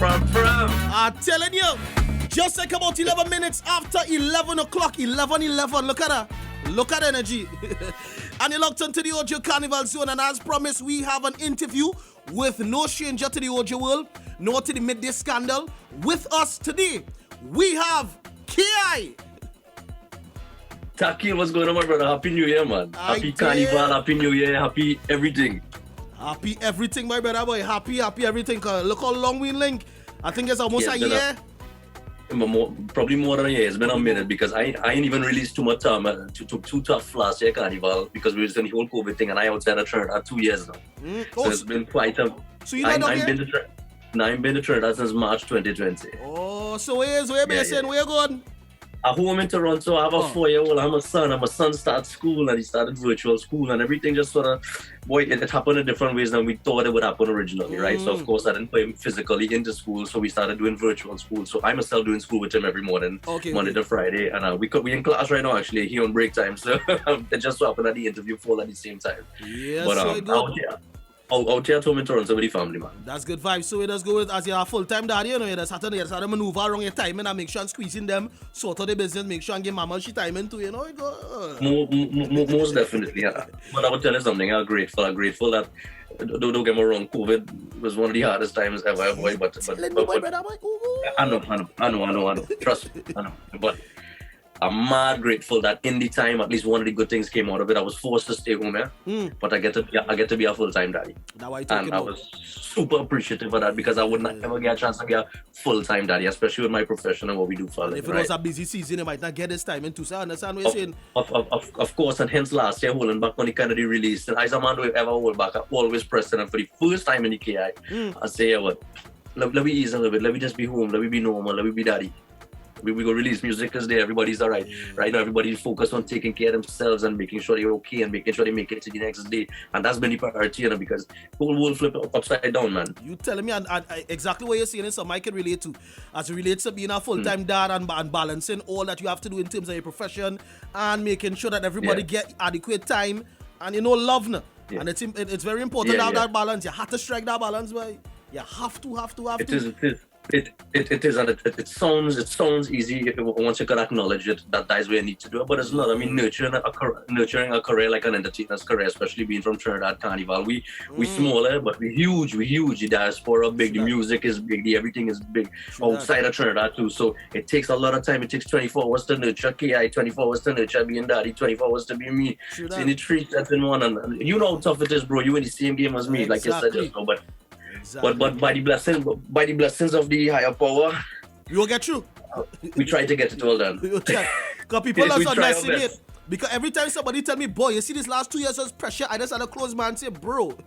I'm telling you, just like about 11 minutes after 11 o'clock, 11:11. Look at her. Look at energy. And you locked into the Audio Carnival Zone, and as promised, we have an interview with no stranger to the audio world, nor to the Midday Scandal. With us today, we have Clyde. Taquille, what's going on, my brother? Happy New Year, man. Happy Carnival, Happy New Year, happy everything. Happy everything, my brother, boy. Happy everything. Look how long we link. I think it's almost a year. Probably more than a year. It's been a minute because I ain't even released too much time. Took too tough last year Carnival because we was in the whole COVID thing, and I outside of Trinidad 2 years now. So it's been quite a... So you not I've been to Trinidad since March 2020. Oh, so where you where you going? At home in Toronto, I have a 4-year-old. I'm a son, and my son started school, and he started virtual school, and everything just sort of, boy, it happened in different ways than we thought it would happen originally, right? So, of course, I didn't put him physically into school, so we started doing virtual school. So I'm still doing school with him every morning, Monday to Friday, and we in class right now, actually, here on break time, so it just so happened that the interview fall at the same time. Yes, but out here at home in Toronto with the family, man. That's good vibes. So it does go with, as you're a full-time daddy, you know, you just have to maneuver around your timing and make sure and squeezing them, sort of the business, make sure and give mama she timing too, you know. Most definitely, yeah. But I would tell you something, I'm grateful that, don't get me wrong, COVID was one of the hardest times ever, boy, but I know, trust me, I know, but I'm mad grateful that in the time, at least one of the good things came out of it. I was forced to stay home, but I get to be a full-time daddy. And I was super appreciative of that because I would not ever get a chance to be a full-time daddy, especially with my profession and what we do for a living. If it was a busy season, you might not get this time into. So I understand what you're saying. Of course, and hence last year, holding back on the Kennedy release. And as a man who ever hold back, I always press it. And for the first time in the KI, I say, yeah, what? Let me ease a little bit. Let me just be home. Let me be normal. Let me be daddy. We go release music because everybody's all right. Right now, everybody's focused on taking care of themselves and making sure they're okay and making sure they make it to the next day. And that's been the priority, you know, because whole world flip upside down, man. You telling me and exactly what you're saying is something I can relate to. As it relates to being a full-time dad and balancing all that you have to do in terms of your profession and making sure that everybody get adequate time and, you know, love. And it's very important to have that balance. You have to strike that balance, boy. You have to. It is. It is, and it sounds easy once you can acknowledge it. That is where you need to do it, but it's not. I mean, nurturing a career like an entertainer's career, especially being from Trinidad Carnival, we smaller, but we huge. The diaspora big, the music is big, everything is big outside of Trinidad too. So it takes a lot of time. It takes 24 hours to nurture KI, 24 hours to nurture being daddy, 24 hours to be me. So you need 3 sets in one, and you know how tough it is, bro. You in the same game as me, like you said just now, but. Exactly. But by the blessings of the higher power, you will get through. We try to get it all done. Because people are underestimate. Because every time somebody tell me, boy, you see this last 2 years was pressure, I just had to close my and say, bro,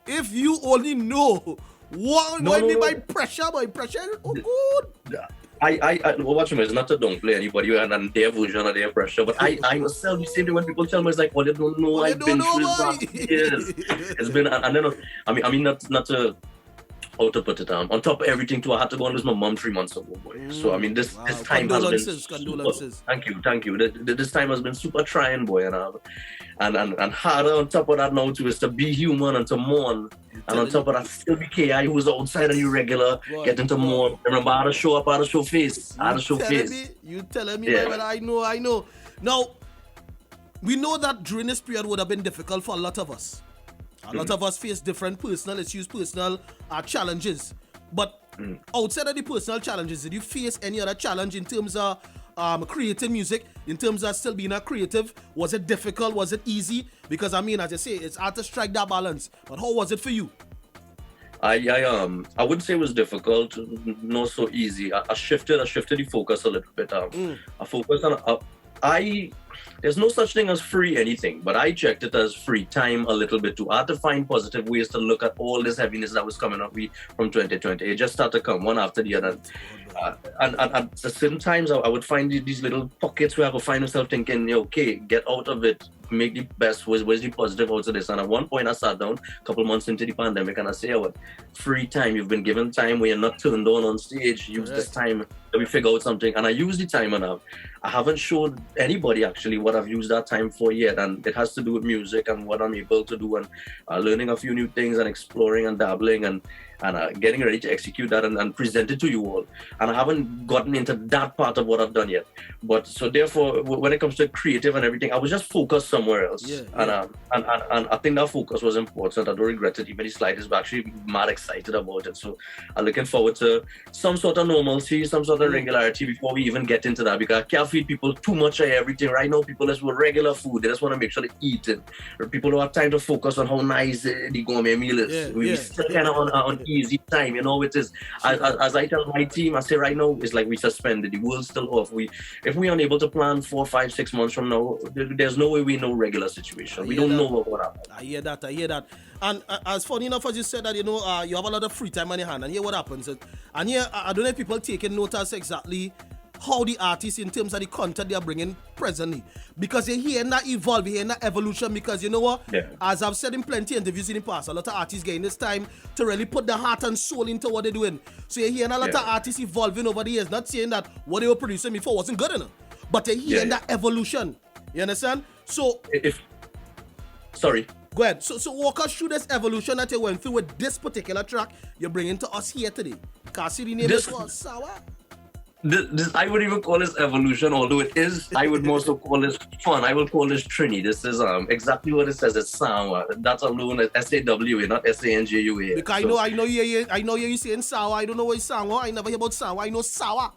if you only know what mean by pressure, boy, pressure, good. I watch me, it's not to downplay anybody and their version of their pressure, but I myself, the same thing when people tell me, it's like, well, they don't know, I've been through this last years. It's been, and then, I mean, not to, how to put it down. On top of everything, too, I had to go and lose my mom 3 months ago, boy. So I mean, this time has been condolences. Super, thank you. This time has been super trying, boy, and harder on top of that now too is to be human and to mourn, and on top of that, still be KI who was outside and you regular, getting to mourn. Remember, I had to show up, I had to show face, You telling me, but I know. Now, we know that during this period would have been difficult for a lot of us. A lot of us face different personal issues, personal challenges. But outside of the personal challenges, did you face any other challenge in terms of creating music, in terms of still being a creative? Was it difficult? Was it easy? Because I mean, as I say, it's hard to strike that balance. But how was it for you? I wouldn't say it was difficult, not so easy. I shifted the focus a little bit. I focused on there's no such thing as free anything, but I checked it as free time a little bit too. I had to find positive ways to look at all this heaviness that was coming up from 2020. It just started to come one after the other. And at certain times, I would find these little pockets where I would find myself thinking, okay, get out of it, make the best, where's the positive out of this? And at one point I sat down a couple months into the pandemic and I say, free time, you've been given time where you're not turned on stage, use this time to figure out something. And I use the time, and I haven't showed anybody actually what I've used that time for yet, and it has to do with music and what I'm able to do, and learning a few new things and exploring and dabbling, and and getting ready to execute that and present it to you all. And I haven't gotten into that part of what I've done yet. But so therefore, when it comes to creative and everything, I was just focused somewhere else. And I think that focus was important. I don't regret it even the slightest. I'm actually mad excited about it. So I'm looking forward to some sort of normalcy, some sort of regularity before we even get into that, because I can't feed people too much of everything. Right now, people just want regular food. They just want to make sure they eat it. Or people don't have time to focus on how nice the gourmet meal is. We still kind of on easy time, you know. It is, as I tell my team, I say right now, it's like we suspended. The world's still off. If we are unable to plan 4, 5, 6 months from now, there's no way we know regular situation. We don't know what happens. I hear that. And as funny enough as you said that, you know, you have a lot of free time on your hand, and here what happens. And here, I don't know if people taking notice exactly how the artists in terms of the content they are bringing presently, because you're hearing that evolve, you're hearing that evolution, because you know what, as I've said in plenty of interviews in the past, a lot of artists getting this time to really put their heart and soul into what they're doing. So you're hearing a lot of artists evolving over the years, not saying that what they were producing before wasn't good enough, but you're hearing that evolution. You understand? So sorry, go ahead. So walk us through this evolution that you went through with this particular track you're bringing to us here today. Because the name is Sawa. This, I would even call this evolution, although it is, I would more so call this fun. I will call this Trini. This is exactly what it says. It's Sawa. That's alone as S-A-W-A, not S-A-N-J-U-A. Because so, I know you're saying Sawa. I don't know what is Sawa. I never hear about Sawa. I know Sawa.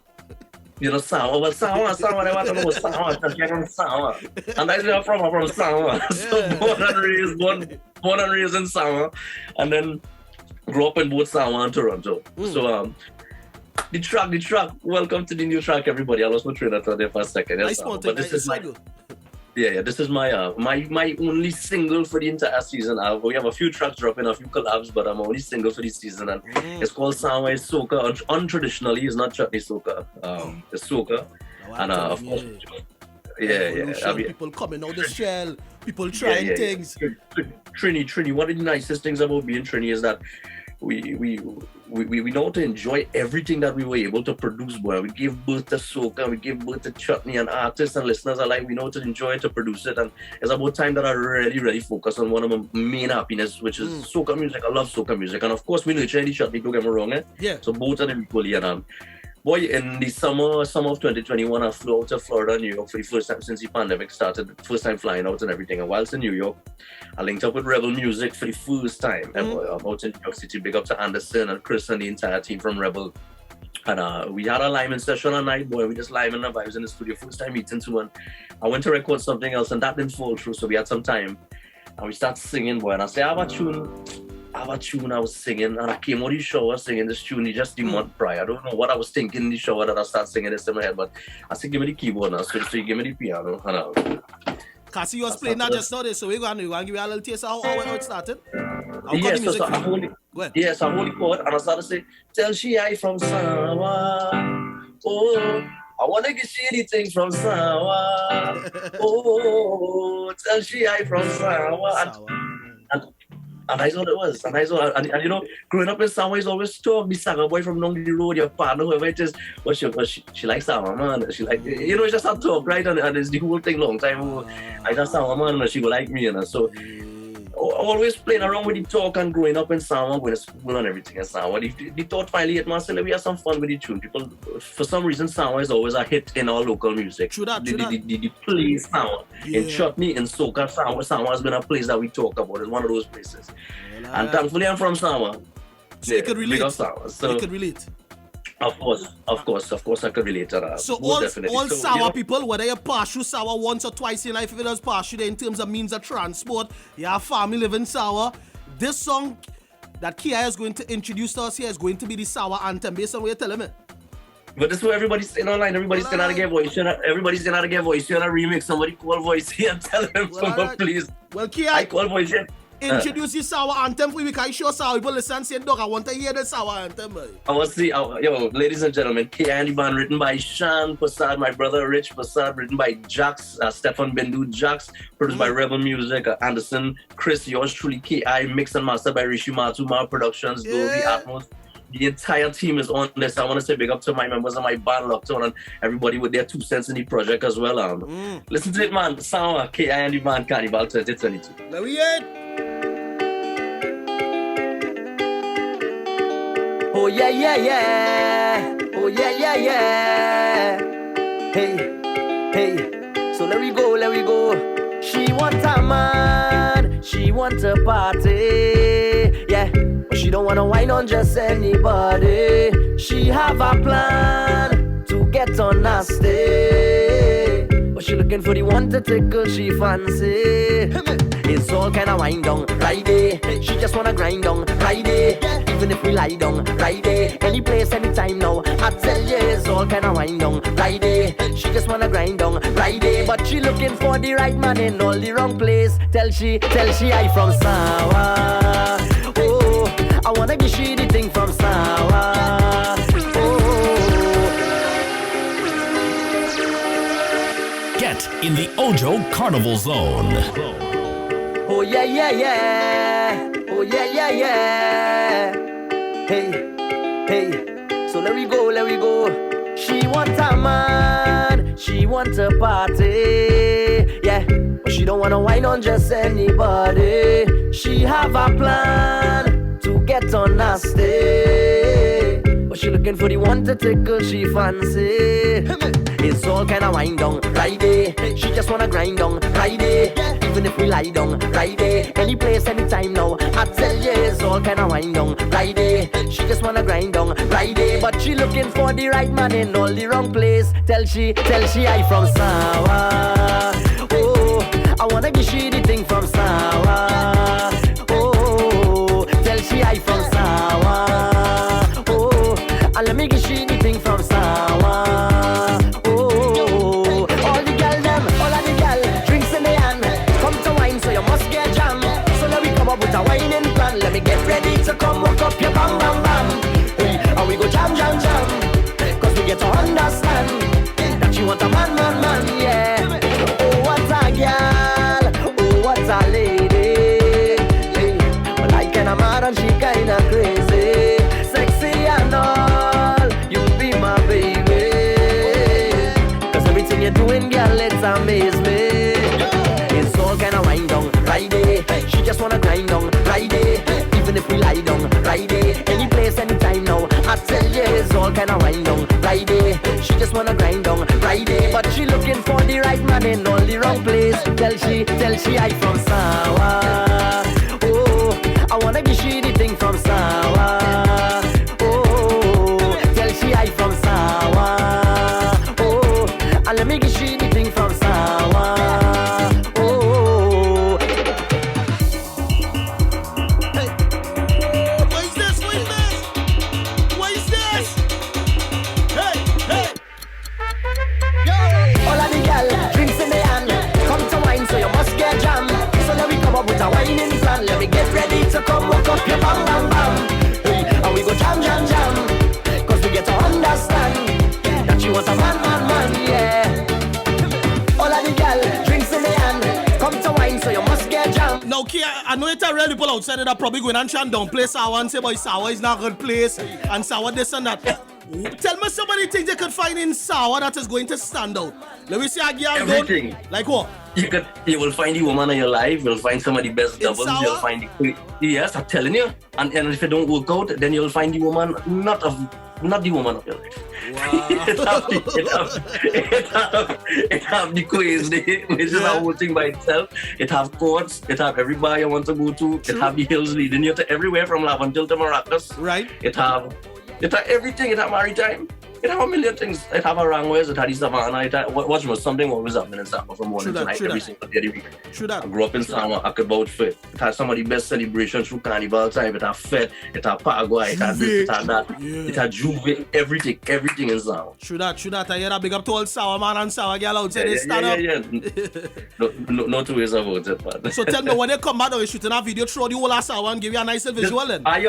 You know Sawa, but Sawa, I want to know Sawa. I'm Sawa. And I'm from Sawa. So born and raised in Sawa. And then grew up in both Sawa and Toronto. So the track, welcome to the new track, everybody. I lost my train of thought there for a second. Yes, but this is my this is my my only single for the entire season. We have a few tracks dropping, a few collabs, but I'm only single for the season, and it's called Sawa. It's soca. Untraditionally, it's not chutney soca. It's soca, and of course, I mean, people coming out the shell, people trying things. Trini. One of the nicest things about being Trini is that we know how to enjoy everything that we were able to produce, boy. We give birth to soca, we give birth to chutney, and artists and listeners alike. We know how to enjoy it, to produce it, and it's about time that I really focus on one of my main happiness, which is soca music. I love soca music, and of course we nurture the chutney, don't get me wrong, So both of them equally, and boy, in the summer of 2021, I flew out to Florida, New York for the first time since the pandemic started. First time flying out and everything. And whilst in New York, I linked up with Rebel Music for the first time ever. I'm out in New York City. Big up to Anderson and Chris and the entire team from Rebel. And we had a liming session at night, boy. We just liming the vibes in the studio. First time meeting someone. I went to record something else, and that didn't fall through. So we had some time, and we started singing, boy. And I said, I have a tune I was singing, and I came out of the shower singing this tune just the month prior. I don't know what I was thinking in the shower that I started singing this in my head, but I said, give me the keyboard now, so you give me the piano. Cassie, you was playing that just now, so we're going to give you a little taste of how it started? Yes, so I hold the chord, and I started to say, tell she I from Sawa, oh, I want to get shitty things from Sawa, oh, tell she I from Sawa. And that's all it was. And you know, growing up in Sawa is always tough. The Saga boy from down the road, your partner, whoever it is. But she likes Sawa, man. She like, you know, it's just a talk, right? And it's the whole thing long time. I just Sawa, man, and she will like me, you know. So always playing around with the talk and growing up in Sawa, going to school and everything in Sawa. The thought finally hit me, so we have some fun with the tune. People, for some reason, Sawa is always a hit in our local music. True that. The place Sawa. In chutney, in soca, Sawa has been a place that we talk about. It's one of those places. And thankfully, I'm from Sawa. So you could relate. Sawa. So you could relate. Of course, I could relate to that. So all Sawa people, whether you pass through Sawa once or twice in life, if it does pass you there in terms of means of transport, your family live in Sawa, this song that Kia is going to introduce to us here is going to be the Sawa anthem, based on what you're telling me. But this is what everybody's saying online. Everybody's saying how to get voice. Everybody's saying how to get voice. You want to remix? Somebody call voice here and tell them, please. Well, Kia, I call voice here. Introduce the Sawa anthem for me, because I sure Sawa people listen and say, dog, I want to hear the Sawa anthem, boy. I want to see, ladies and gentlemen, K and the band, written by Shan Prasad, my brother Rich Prasad, written by Jax, Stefan Bendu Jax, produced by Rebel Music, Anderson, Chris, yours truly, K.I., mixed and mastered by Rishi Matuma Productions, Dolby Atmos. The entire team is on this. I want to say big up to my members of my band, Locked On, and everybody with their 2 cents in the project as well. Listen to it, man. Sawa, K.I. and the band, Carnival 2022. There we are. Oh yeah, yeah, yeah. Oh yeah, yeah, yeah. Hey. So let we go. She wants a man, she wants a party. Yeah, but she don't wanna wine on just anybody. She have a plan to get on nasty, but she looking for the one to tickle she fancy. It's all kinda wind down, Friday. She just wanna grind down, Friday. Even if we lie down, Friday. Any place, anytime now. I tell you, it's all kinda wind down, Friday. She just wanna grind down, Friday. But she looking for the right man in all the wrong place. Tell she I from Sawa. Oh, I wanna give she the thing from Sawa. Get in the Ojo Carnival Zone. Oh yeah, yeah, yeah. Oh yeah, yeah, yeah. Hey. So let we go. She wants a man, she wants a party. Yeah, but she don't wanna wine on just anybody. She have a plan to get on nasty, but she looking for the one to tickle she fancy. It's all kinda wind down, Friday. She just wanna grind down, Friday. Even if we lie down, Friday. Any place, anytime now. I tell you, it's all kinda wind down, Friday. She just wanna grind down, Friday. But she looking for the right man in all the wrong place. Tell she I from Sawa. Oh, I wanna give she the thing from Sawa. Oh, tell she I from Sawa. Oh, and let me give she the thing from Sawa. Let me get ready to come walk up your bam bam bam. Hey, and we go jam jam jam. Cause we get to understand that you want a man, yeah. Oh what a girl, oh what a lady. Hey, well I kinda mad and she kinda crazy. Sexy and all, you'll be my baby. Cause everything you're doing, girl, it amaze me. It's all kinda wind down, Friday. She just wanna grind down, Friday. Even if we lie down, Friday. Any place, anytime now. I tell you, it's all kinda wind down, Friday. She just wanna grind down, Friday. But she looking for the right man in all the wrong place. Tell she I from Sawa. Oh, I wanna give she the thing from Sawa. Oh, tell she I from Sawa. Oh, and let me give she the thing from Sawa. Come walk up your bam bam bam. Hey, and we go jam jam jam. Cause we get to understand that you want a man, yeah. All of the girl drinks in the hand. Come to wine, so you must get jam. Now, Kia, I know it's a real people outside that are probably going and chant down play Sawa and say, boy, Sawa is not a good place. And Sawa this and that. Tell me somebody things they could find in Sawa that is going to stand out. Let me see a girl everything. Like what? You will find the woman of your life. You'll find some of the best doubles. You'll find yes, I'm telling you. And if it don't work out, then you'll find the woman not the woman of your life. Wow. it have the quiz, which is a whole thing by itself. It have courts. It have every bar you want to go to. True. It have the hills leading you to everywhere from Laventille to Maracas. Right. It have everything. It have maritime. It have a million things. It have a Rangways, it had the Savannah, watch me, something always happening in Sawa from morning to night every single day of the week. True that. I grew up in Sawa, I could about fit. It has some of the best celebrations through Carnival time. It has Fed, it has Paraguay, it has this, it has that. Yeah. It has Juve, everything in Sawa. True that. I hear that big up to all Sawa man and Sawa girl outside. They stand up. No two ways about it, man. So tell me, when they come back, are you shooting a video through the whole of Sawa and give you a nice visual then? I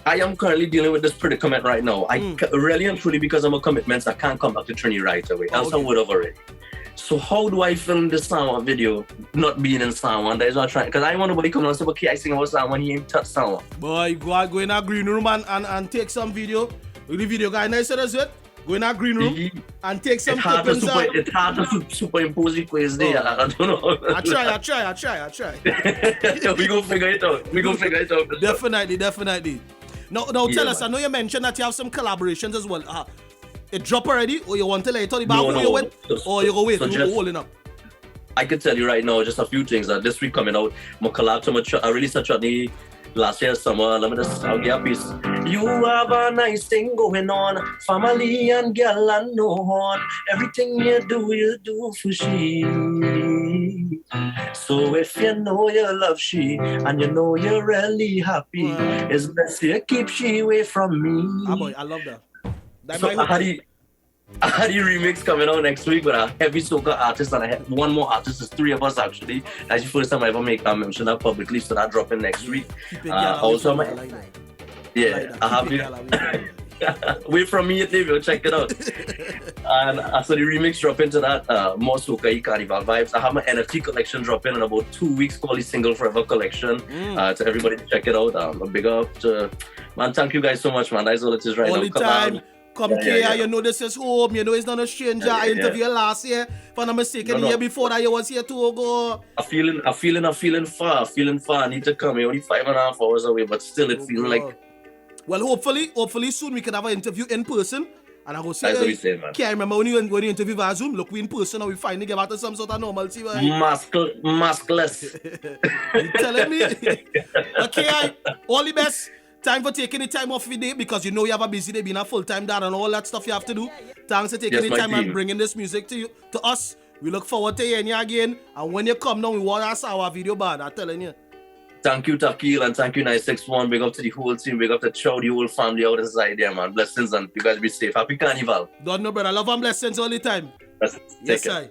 am currently dealing with this predicament right now. I really and truly, because of my commitments, I can't come back to Trini right away. Else I would have already. So how do I film this Sawa video not being in Sawa? And that's what I'm trying, because I want nobody come and say, okay, I sing about Sawa when he ain't touch Sawa. Boy, go in a green room and take some video. The video guy nice as it. Go in a green room and take some clippings out. It's hard to superimpose the quiz there. I don't know. I try. We gonna figure it out. Definitely. Now Yeah, tell us, man. I know you mentioned that you have some collaborations as well. It dropped already, or you want to later about No, who no. you with? Or you go wait, So who just- holding up? I can tell you right now just a few things. This week coming out, my collab to I released a chutney last year summer. Let me just, I'll get a piece. You have a nice thing going on, family and girl and no horn. Everything you do for she. So if you know you love she and you know you're really happy, it's best you keep she away from me. Ah boy, I love that. That So might hook I had a remix coming out next week with a heavy soca artist, and I had one more artist. It's 3 of us actually. That's the first time I ever mention that publicly, so that dropping next week. Keep it girl away Also, from me, my, I like that. yeah, Like that. I have Keep it it. girl away from me. Wait from me, David. Check it out. And so the remix drop into that more soca carnival vibes. I have my NFT collection dropping in about 2 weeks called the Single Forever collection. To everybody to check it out. A big up to man. Thank you guys so much, man. That's all it is right All now. the Come time. on. Come here, you know this is home, you know it's not a stranger. I interviewed you last year, if I'm not mistaken, the year before that you was here too ago. I'm feeling far. I need to come here only 5.5 hours away, but still it feels like. Well, hopefully soon we can have an interview in person. And I go say, That's what we say, man. can't remember when you interview via Zoom, look, we in person and we finally get back to some sort of normalcy. Right? Maskless. You telling me? Okay, all the best. Time for taking the time off your day because you know you have a busy day being a full-time dad and all that stuff you have to do. Thanks for taking the my time and team. bringing this music to us. We look forward to hearing you again. And when you come down, we want our Sawa video band, I'm telling you. Thank you, Taquille, and thank you, 961. Big up to the whole team. Big up to Chow, the whole family out inside there, man. Blessings, and you guys be safe. Happy Carnival. Don't know, brother. Love and blessings all the time. Take Yes, care. sir.